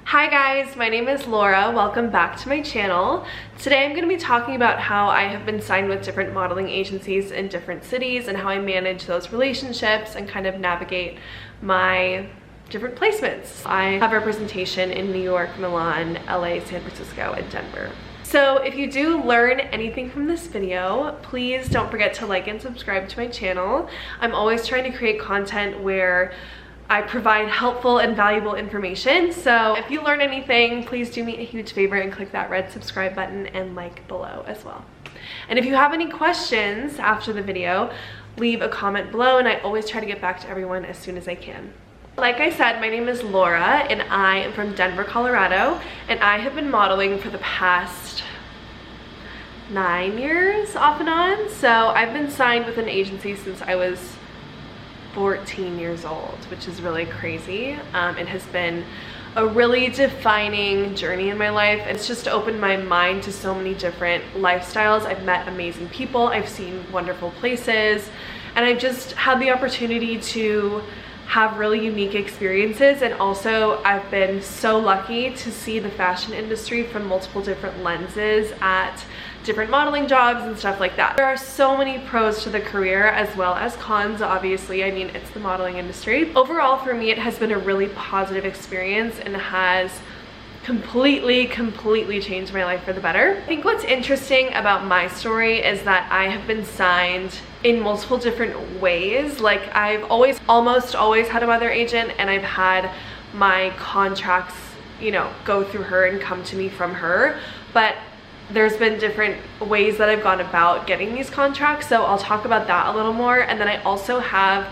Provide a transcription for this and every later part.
Hi guys, my name is Laura. Welcome back to my channel. Today I'm going to be talking about how I have been signed with different modeling agencies in different cities and how I manage those relationships and kind of navigate my different placements. I have representation in New York, Milan, LA, San Francisco, and Denver. So if you do learn anything from this video, please don't forget to like and subscribe to my channel. I'm always trying to create content where I provide helpful and valuable information. So if you learn anything, please do me a huge favor and click that red subscribe button and like below as well. And if you have any questions after the video, leave a comment below and I always try to get back to everyone as soon as I can. Like I said, my name is Laura and I am from Denver, Colorado, and I have been modeling for the past 9 years off and on. So I've been signed with an agency since I was 14 years old, which is really crazy. It has been a really defining journey in my life. It's just opened my mind to so many different lifestyles. I've met amazing people, I've seen wonderful places, and I've just had the opportunity to have really unique experiences. And also I've been so lucky to see the fashion industry from multiple different lenses at different modeling jobs and stuff like that. There are so many pros to the career as well as cons, obviously. I mean, it's the modeling industry. Overall, for me, it has been a really positive experience and has completely changed my life for the better. I think what's interesting about my story is that I have been signed in multiple different ways. Like, I've almost always had a mother agent, and I've had my contracts, you know, go through her and come to me from her. But there's been different ways that I've gone about getting these contracts, so I'll talk about that a little more. And then I also have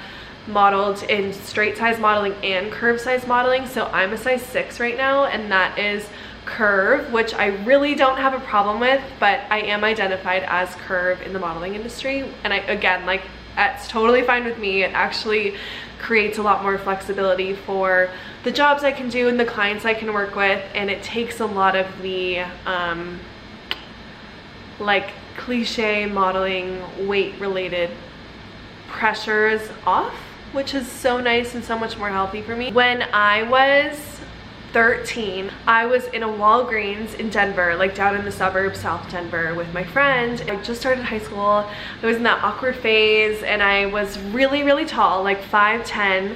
modeled in straight size modeling and curve size modeling. So I'm a size 6 right now, and that is curve, which I really don't have a problem with, but I am identified as curve in the modeling industry. And again, like, that's totally fine with me. It actually creates a lot more flexibility for the jobs I can do and the clients I can work with, and it takes a lot of the like cliche modeling weight related pressures off, which is so nice and so much more healthy for me. When I was 13, I was in a Walgreens in Denver, like down in the suburbs, South Denver, with my friend. I just started high school. I was in that awkward phase, and I was really tall, like 5'10",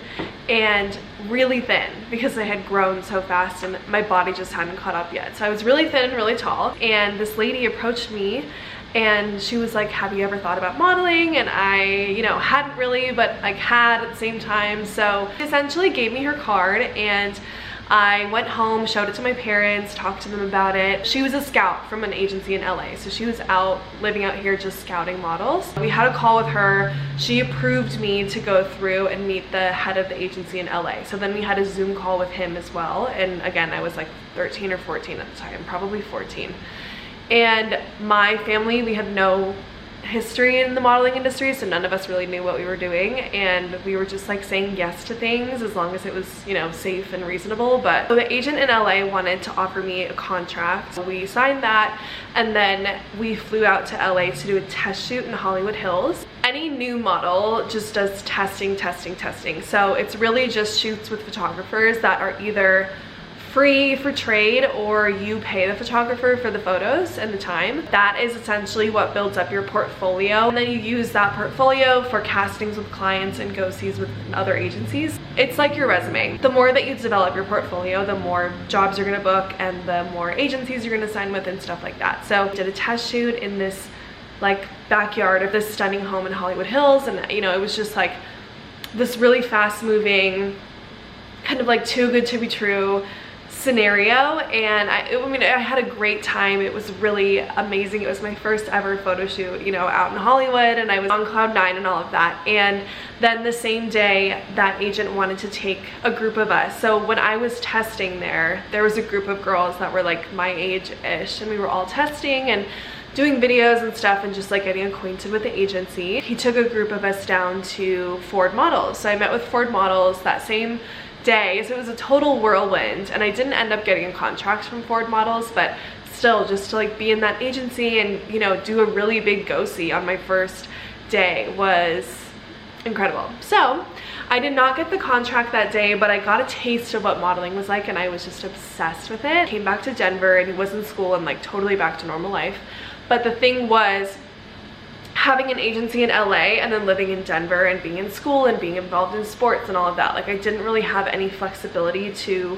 and really thin because I had grown so fast and my body just hadn't caught up yet. So I was really thin and really tall, and this lady approached me and she was like, have you ever thought about modeling? And I, you know, hadn't really, but like had at the same time. So she essentially gave me her card, and I went home, showed it to my parents, talked to them about it. She was a scout from an agency in LA, so she was living out here just scouting models. We had a call with her. She approved me to go through and meet the head of the agency in LA. So then we had a Zoom call with him as well. And again, I was like 13 or 14 at the time, probably 14. And my family, we had no history in the modeling industry, so none of us really knew what we were doing, and we were just like saying yes to things as long as it was, you know, safe and reasonable. But so the agent in LA wanted to offer me a contract. So we signed that, and then we flew out to LA to do a test shoot in Hollywood Hills. Any new model just does testing. So it's really just shoots with photographers that are either free for trade, or you pay the photographer for the photos and the time. That is essentially what builds up your portfolio, and then you use that portfolio for castings with clients and go-sees with other agencies. It's like your resume. The more that you develop your portfolio, the more jobs you're gonna book and the more agencies you're gonna sign with and stuff like that. So I did a test shoot in this like backyard of this stunning home in Hollywood Hills, and you know, it was just like this really fast moving, kind of like too good to be true scenario. And I mean, I had a great time. It was really amazing. It was my first ever photo shoot, you know, out in Hollywood, and I was on cloud 9 and all of that. And then the same day, that agent wanted to take a group of us. So when I was testing there was a group of girls that were like my age-ish, and we were all testing and doing videos and stuff and just like getting acquainted with the agency. He took a group of us down to Ford Models. So I met with Ford Models that same day, so it was a total whirlwind, and I didn't end up getting a contract from Ford Models, but still, just to like be in that agency and, you know, do a really big go-see on my first day was incredible. So I did not get the contract that day, but I got a taste of what modeling was like and I was just obsessed with it. Came back to Denver and was in school and like totally back to normal life. But the thing was, having an agency in LA and then living in Denver and being in school and being involved in sports and all of that, like I didn't really have any flexibility to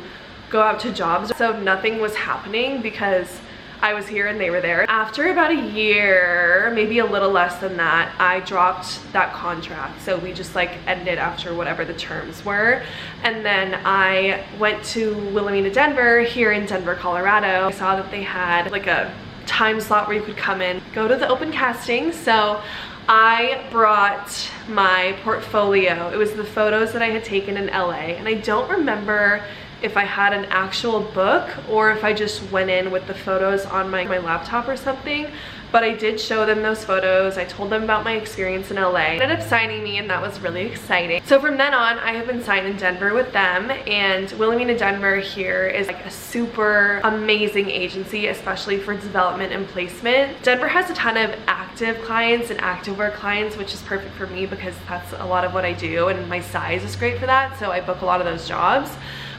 go out to jobs. So nothing was happening because I was here and they were there. After about a year, maybe a little less than that, I dropped that contract. So we just like ended after whatever the terms were. And then I went to Wilhelmina, Denver, here in Denver, Colorado. I saw that they had like a time slot where you could come in, go to the open casting. So I brought my portfolio. It was the photos that I had taken in LA, and I don't remember if I had an actual book or if I just went in with the photos on my laptop or something, but I did show them those photos. I told them about my experience in LA. They ended up signing me and that was really exciting. So from then on, I have been signed in Denver with them, and Wilhelmina, Denver here is like a super amazing agency, especially for development and placement. Denver has a ton of active clients and activewear clients, which is perfect for me because that's a lot of what I do and my size is great for that, so I book a lot of those jobs.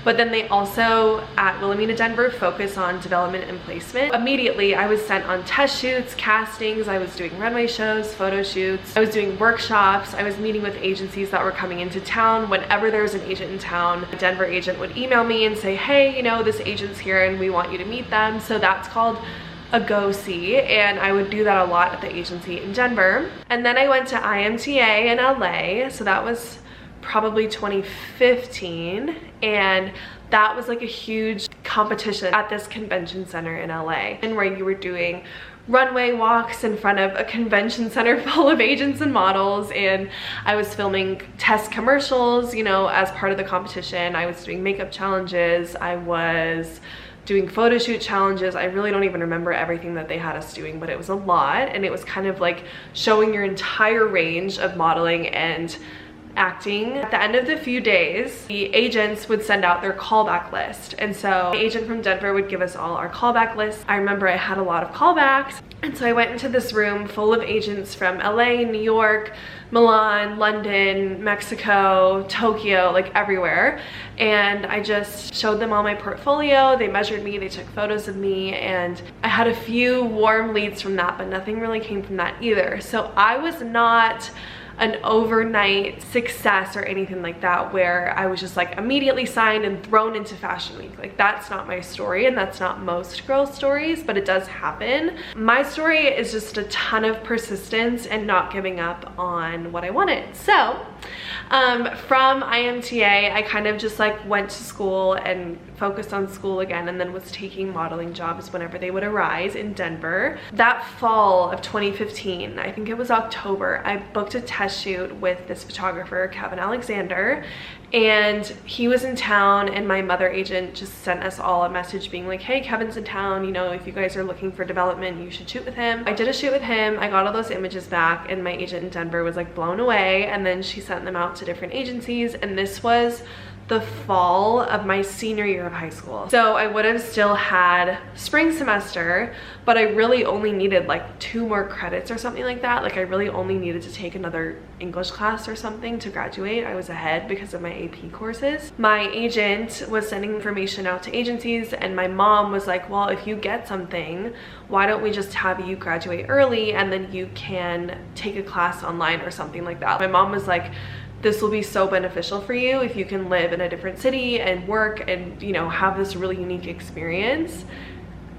But then they also, at Wilhelmina, Denver, focus on development and placement. Immediately, I was sent on test shoots, castings, I was doing runway shows, photo shoots, I was doing workshops, I was meeting with agencies that were coming into town. Whenever there was an agent in town, a Denver agent would email me and say, hey, you know, this agent's here and we want you to meet them. So that's called a go-see, and I would do that a lot at the agency in Denver. And then I went to IMTA in LA, so that was probably 2015, and that was like a huge competition at this convention center in LA, and where you were doing runway walks in front of a convention center full of agents and models, and I was filming test commercials, you know, as part of the competition. I was doing makeup challenges, I was doing photo shoot challenges. I really don't even remember everything that they had us doing, but it was a lot, and it was kind of like showing your entire range of modeling and acting. At the end of the few days, the agents would send out their callback list, and so the agent from Denver would give us all our callback list. I remember I had a lot of callbacks, and so I went into this room full of agents from LA, New York, Milan, London, Mexico, Tokyo, like everywhere, and I just showed them all my portfolio. They measured me, they took photos of me, and I had a few warm leads from that, but nothing really came from that either. So I was not an overnight success or anything like that where I was just like immediately signed and thrown into Fashion Week. Like, that's not my story, and that's not most girls' stories, but it does happen. My story is just a ton of persistence and not giving up on what I wanted. So from IMTA, I kind of just like went to school and focused on school again, and then was taking modeling jobs whenever they would arise in Denver. That fall of 2015, I think it was October, I booked a test shoot with this photographer, Kevin Alexander, and he was in town, and my mother agent just sent us all a message being like, hey, Kevin's in town, you know, if you guys are looking for development, you should shoot with him. I did a shoot with him, I got all those images back, and my agent in Denver was like blown away, and then she sent them out to different agencies, and this was the fall of my senior year of high school. So I would have still had spring semester, but I really only needed like 2 more credits or something like that. Like, I really only needed to take another English class or something to graduate. I was ahead because of my AP courses. My agent was sending information out to agencies, and my mom was like, well, if you get something, why don't we just have you graduate early and then you can take a class online or something like that. My mom was like, this will be so beneficial for you if you can live in a different city and work and, you know, have this really unique experience,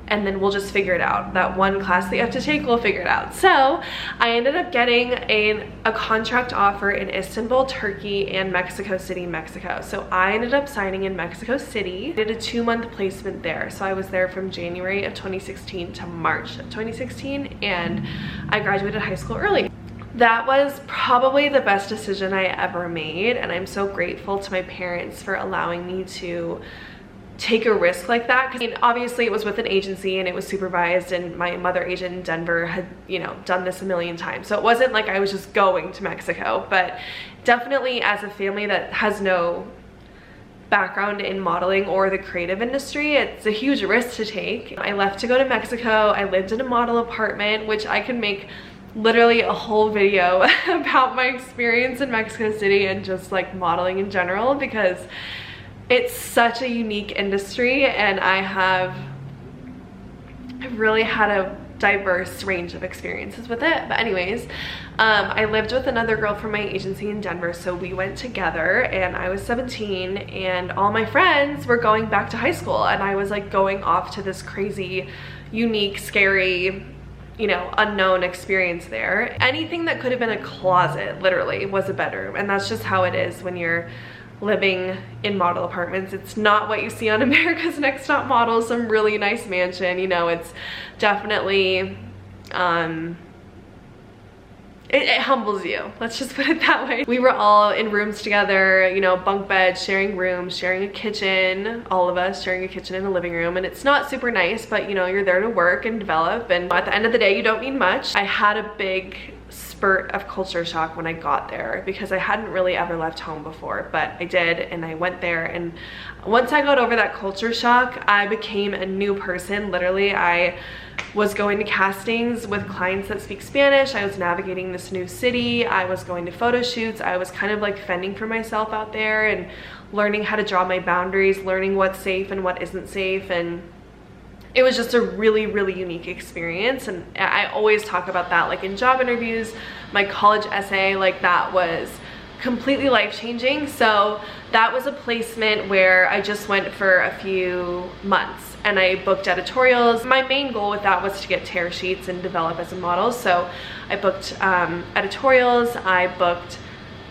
and then we'll just figure it out. That one class that you have to take, we'll figure it out. So I ended up getting a contract offer in Istanbul, Turkey, and Mexico City, Mexico. So I ended up signing in Mexico City, did a 2-month placement there. So I was there from January of 2016 to March of 2016, and I graduated high school early. That was probably the best decision I ever made, and I'm so grateful to my parents for allowing me to take a risk like that. Because I mean, obviously it was with an agency and it was supervised, and my mother agent in Denver had, you know, done this a million times. So it wasn't like I was just going to Mexico, but definitely as a family that has no background in modeling or the creative industry, it's a huge risk to take. I left to go to Mexico. I lived in a model apartment, which I could make literally a whole video about my experience in Mexico City and just like modeling in general, because it's such a unique industry and I've really had a diverse range of experiences with it. But anyways, I lived with another girl from my agency in Denver, so we went together, and I was 17 and all my friends were going back to high school, and I was like going off to this crazy, unique, scary, you know, unknown experience there. Anything that could have been a closet literally was a bedroom, and that's just how it is when you're living in model apartments. It's not what you see on America's Next Top Model, some really nice mansion, you know. It's definitely it humbles you, let's just put it that way. We were all in rooms together, you know, bunk beds, sharing rooms, sharing a kitchen, all of us sharing a kitchen and a living room. And it's not super nice, but you know, you're there to work and develop, and at the end of the day you don't need much. I had a big spurt of culture shock when I got there, because I hadn't really ever left home before, but I did, and I went there, and once I got over that culture shock, I became a new person. Literally, I was going to castings with clients that speak Spanish. I was navigating this new city. I was going to photo shoots. I was kind of like fending for myself out there and learning how to draw my boundaries, learning what's safe and what isn't safe. And it was just a really, really unique experience. And I always talk about that, like in job interviews, my college essay, like that was completely life-changing. So that was a placement where I just went for a few months and I booked editorials. My main goal with that was to get tear sheets and develop as a model. So I booked editorials, I booked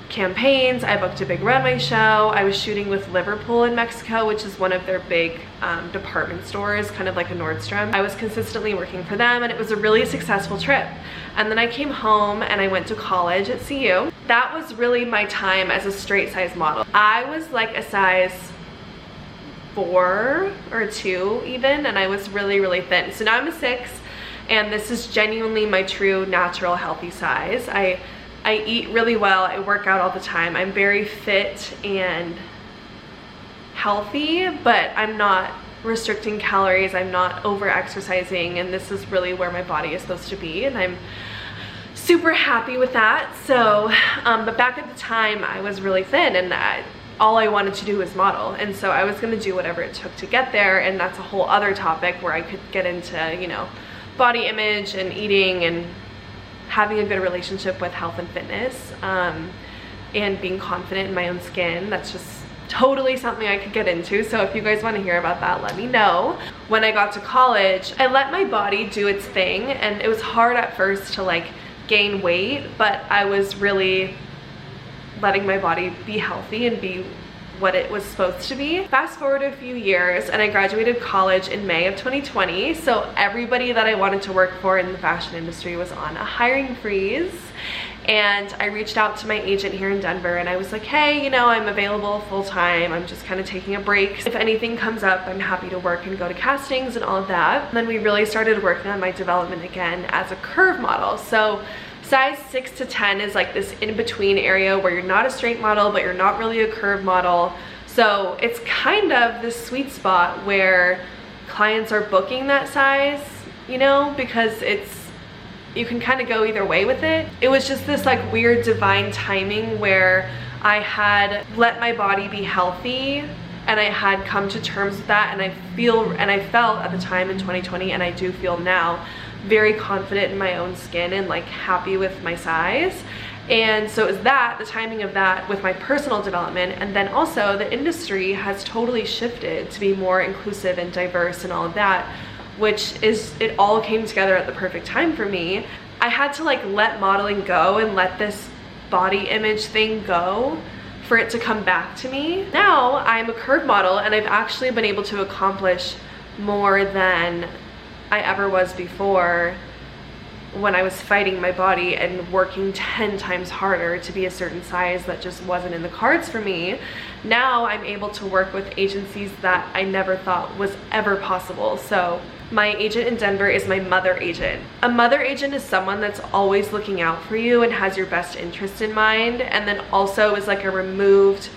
campaigns, I booked a big runway show. I was shooting with Liverpool in Mexico, which is one of their big department stores, kind of like a Nordstrom. I was consistently working for them, and it was a really successful trip. And then I came home and I went to college at CU. That was really my time as a straight size model. I was like a size 4 or 2 even, and I was really, really thin. So now I'm a 6, and this is genuinely my true, natural, healthy size. I eat really well, I work out all the time. I'm very fit and healthy, but I'm not restricting calories, I'm not over exercising, and this is really where my body is supposed to be, and I'm super happy with that. So, but back at the time, I was really thin, and all I wanted to do was model, and so I was gonna do whatever it took to get there, and that's a whole other topic where I could get into, you know, body image and eating and having a good relationship with health and fitness, and being confident in my own skin. That's just totally something I could get into. So if you guys want to hear about that, let me know. When I got to college, I let my body do its thing, and it was hard at first to like gain weight, but I was really letting my body be healthy and be what it was supposed to be. Fast forward a few years, and I graduated college in May of 2020. So everybody that I wanted to work for in the fashion industry was on a hiring freeze. And I reached out to my agent here in Denver, and I was like, hey, you know, I'm available full-time. I'm just kind of taking a break. If anything comes up, I'm happy to work and go to castings and all of that. And then we really started working on my development again as a curve model. So size 6 to 10 is like this in-between area where you're not a straight model, but you're not really a curve model. So it's kind of this sweet spot where clients are booking that size, you know, because you can kind of go either way with it. It was just this like weird divine timing where I had let my body be healthy, and I had come to terms with that, and I felt at the time in 2020, and I do feel now, very confident in my own skin and like happy with my size. And so it was that, the timing of that with my personal development, and then also the industry has totally shifted to be more inclusive and diverse and all of that, which is, it all came together at the perfect time for me. I had to like let modeling go and let this body image thing go for it to come back to me. Now I'm a curve model, and I've actually been able to accomplish more than I ever was before, when I was fighting my body and working 10 times harder to be a certain size that just wasn't in the cards for me. Now I'm able to work with agencies that I never thought was ever possible. So my agent in Denver is my mother agent. A mother agent is someone that's always looking out for you and has your best interest in mind, and then also is like a removed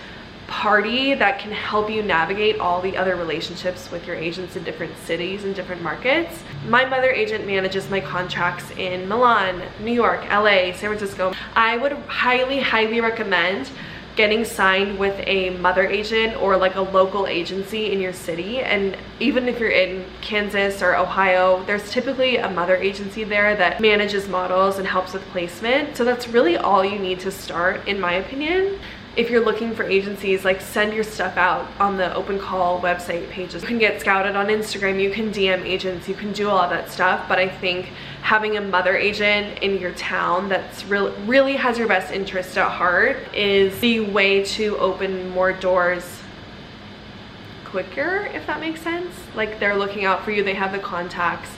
party that can help you navigate all the other relationships with your agents in different cities and different markets. My mother agent manages my contracts in Milan, New York, LA, San Francisco. I would highly recommend getting signed with a mother agent or like a local agency in your city. And even if you're in Kansas or Ohio, there's typically a mother agency there that manages models and helps with placement. So that's really all you need to start, in my opinion. If you're looking for agencies, like, send your stuff out on the open call website pages. You can get scouted on Instagram, you can DM agents, you can do all that stuff. But I think having a mother agent in your town that's really has your best interest at heart is the way to open more doors quicker, if that makes sense. Like, they're looking out for you, they have the contacts,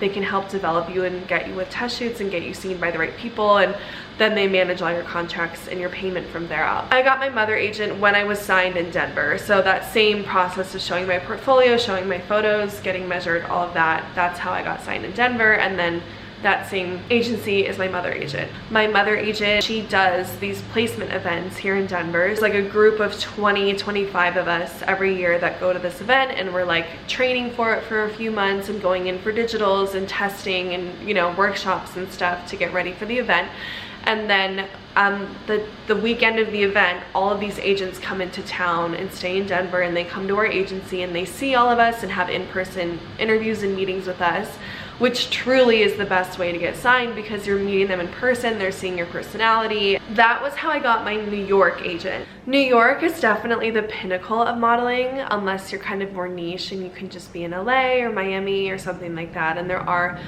they can help develop you and get you with test shoots and get you seen by the right people, and then they manage all your contracts and your payment from there out. I got my mother agent when I was signed in Denver, so that same process of showing my portfolio, showing my photos, getting measured, all of that, that's how I got signed in Denver. And then that same agency is my mother agent. My mother agent, she does these placement events here in Denver. It's like a group of 20-25 of us every year that go to this event, and we're like training for it for a few months and going in for digitals and testing and, you know, workshops and stuff to get ready for the event. And then the weekend of the event, all of these agents come into town and stay in Denver, and they come to our agency and they see all of us and have in-person interviews and meetings with us, which truly is the best way to get signed because you're meeting them in person, they're seeing your personality. That was how I got my New York agent. New York is definitely the pinnacle of modeling, unless you're kind of more niche and you can just be in LA or Miami or something like that. And there are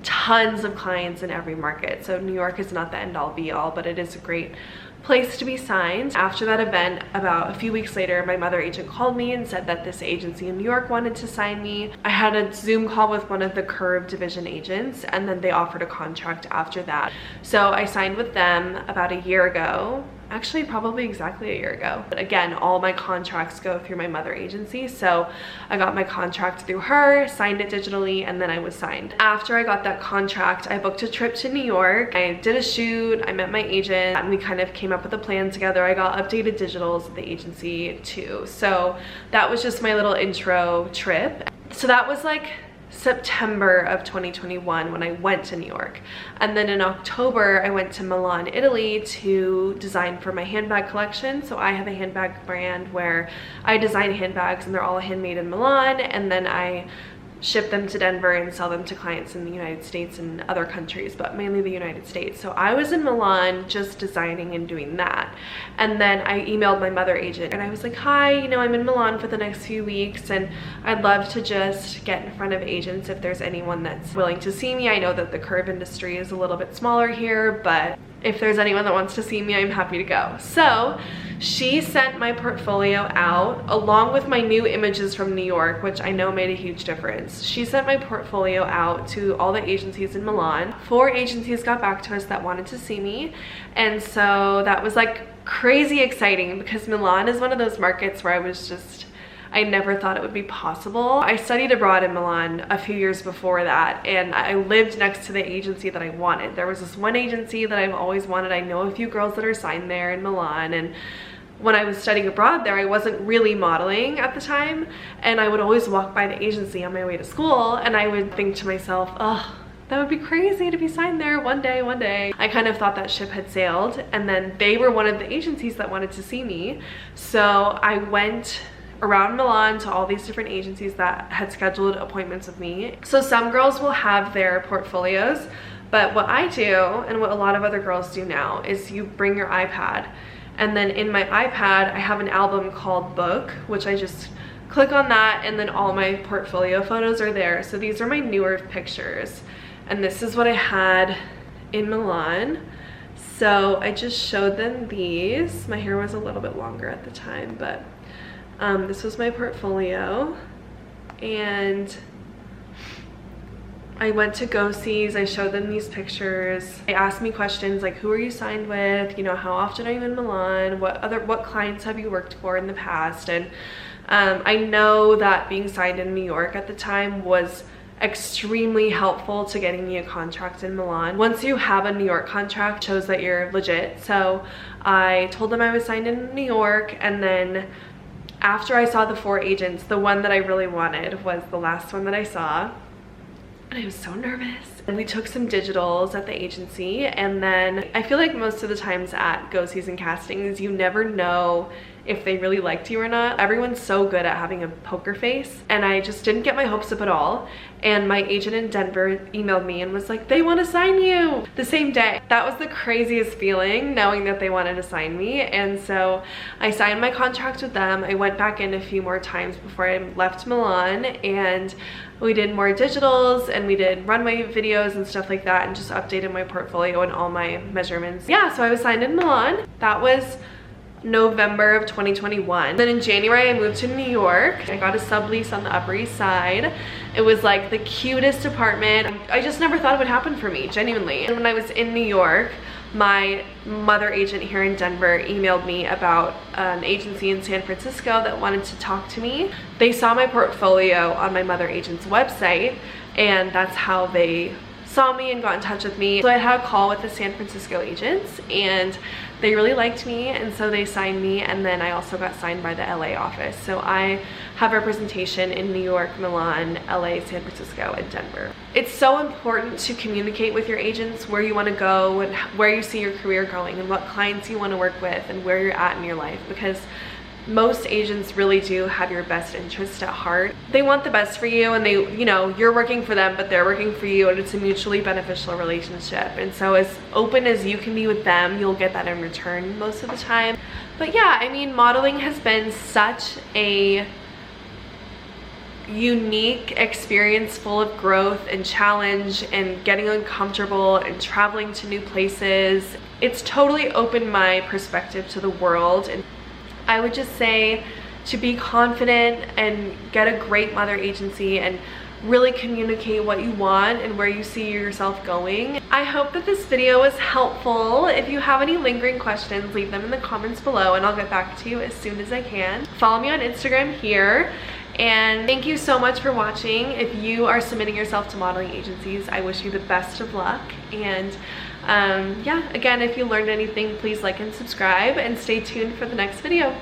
tons of clients in every market, so New York is not the end all be all, but it is a great place to be signed. After that event, about a few weeks later, my mother agent called me and said that this agency in New York wanted to sign me. I had a Zoom call with one of the Curve division agents, and then they offered a contract after that. So I signed with them about a year ago. Actually, probably exactly a year ago. But again, all my contracts go through my mother agency. So I got my contract through her, signed it digitally, and then I was signed. After I got that contract, I booked a trip to New York. I did a shoot, I met my agent, and we kind of came up with a plan together. I got updated digitals at the agency too. So that was just my little intro trip. So that was like September of 2021 when I went to New York. And then in October, I went to Milan, Italy to design for my handbag collection. So I have a handbag brand where I design handbags and they're all handmade in Milan, and then I ship them to Denver and sell them to clients in the United States and other countries, but mainly the United States. So I was in Milan just designing and doing that. And then I emailed my mother agent and I was like, hi, you know, I'm in Milan for the next few weeks and I'd love to just get in front of agents if there's anyone that's willing to see me. I know that the curve industry is a little bit smaller here, but if there's anyone that wants to see me, I'm happy to go. So she sent my portfolio out along with my new images from New York, which I know made a huge difference. She sent my portfolio out to all the agencies in Milan. 4 agencies got back to us that wanted to see me. And so that was like crazy exciting because Milan is one of those markets where I never thought it would be possible. I studied abroad in Milan a few years before that, and I lived next to the agency that I wanted. There was this one agency that I've always wanted. I know a few girls that are signed there in Milan, and when I was studying abroad there, I wasn't really modeling at the time, and I would always walk by the agency on my way to school, and I would think to myself, oh, that would be crazy to be signed there one day. I kind of thought that ship had sailed, and then they were one of the agencies that wanted to see me. So I went around Milan to all these different agencies that had scheduled appointments with me. So some girls will have their portfolios, but what I do and what a lot of other girls do now is you bring your iPad, and then in my iPad I have an album called Book, which I just click on that, and then all my portfolio photos are there. So these are my newer pictures, and this is what I had in Milan. So I just showed them these. My hair was a little bit longer at the time, but this was my portfolio, and I went to go-sees. I showed them these pictures. They asked me questions like, who are you signed with? You know, how often are you in Milan? What clients have you worked for in the past? And I know that being signed in New York at the time was extremely helpful to getting me a contract in Milan. Once you have a New York contract, it shows that you're legit. So I told them I was signed in New York, and then after I saw the 4 agents, the one that I really wanted was the last one that I saw. And I was so nervous. And we took some digitals at the agency, and then I feel like most of the times at Go Season castings, you never know if they really liked you or not. Everyone's so good at having a poker face, and I just didn't get my hopes up at all. And my agent in Denver emailed me and was like, they want to sign you the same day. That was the craziest feeling, knowing that they wanted to sign me. And so I signed my contract with them. I went back in a few more times before I left Milan, and we did more digitals, and we did runway videos and stuff like that, and just updated my portfolio and all my measurements. Yeah, so I was signed in Milan. That was November of 2021. Then in January, I moved to New York. I got a sublease on the Upper East Side. It was like the cutest apartment. I just never thought it would happen for me, genuinely. And when I was in New York, my mother agent here in Denver emailed me about an agency in San Francisco that wanted to talk to me. They saw my portfolio on my mother agent's website, and that's how they saw me and got in touch with me. So I had a call with the San Francisco agents, and they really liked me, and so they signed me. And then I also got signed by the LA office. So I have representation in New York, Milan, LA, San Francisco, and Denver. It's so important to communicate with your agents where you want to go and where you see your career going and what clients you want to work with and where you're at in your life, because most agents really do have your best interest at heart. They want the best for you, and they, you know, you're working for them, but they're working for you, and it's a mutually beneficial relationship. And so as open as you can be with them, you'll get that in return most of the time. But yeah, I mean, modeling has been such a unique experience, full of growth and challenge and getting uncomfortable and traveling to new places. It's totally opened my perspective to the world. And I would just say to be confident and get a great mother agency and really communicate what you want and where you see yourself going. I hope that this video was helpful. If you have any lingering questions, leave them in the comments below and I'll get back to you as soon as I can. Follow me on Instagram here. And thank you so much for watching. If you are submitting yourself to modeling agencies, I wish you the best of luck. And yeah, again, if you learned anything, please like and subscribe, and stay tuned for the next video.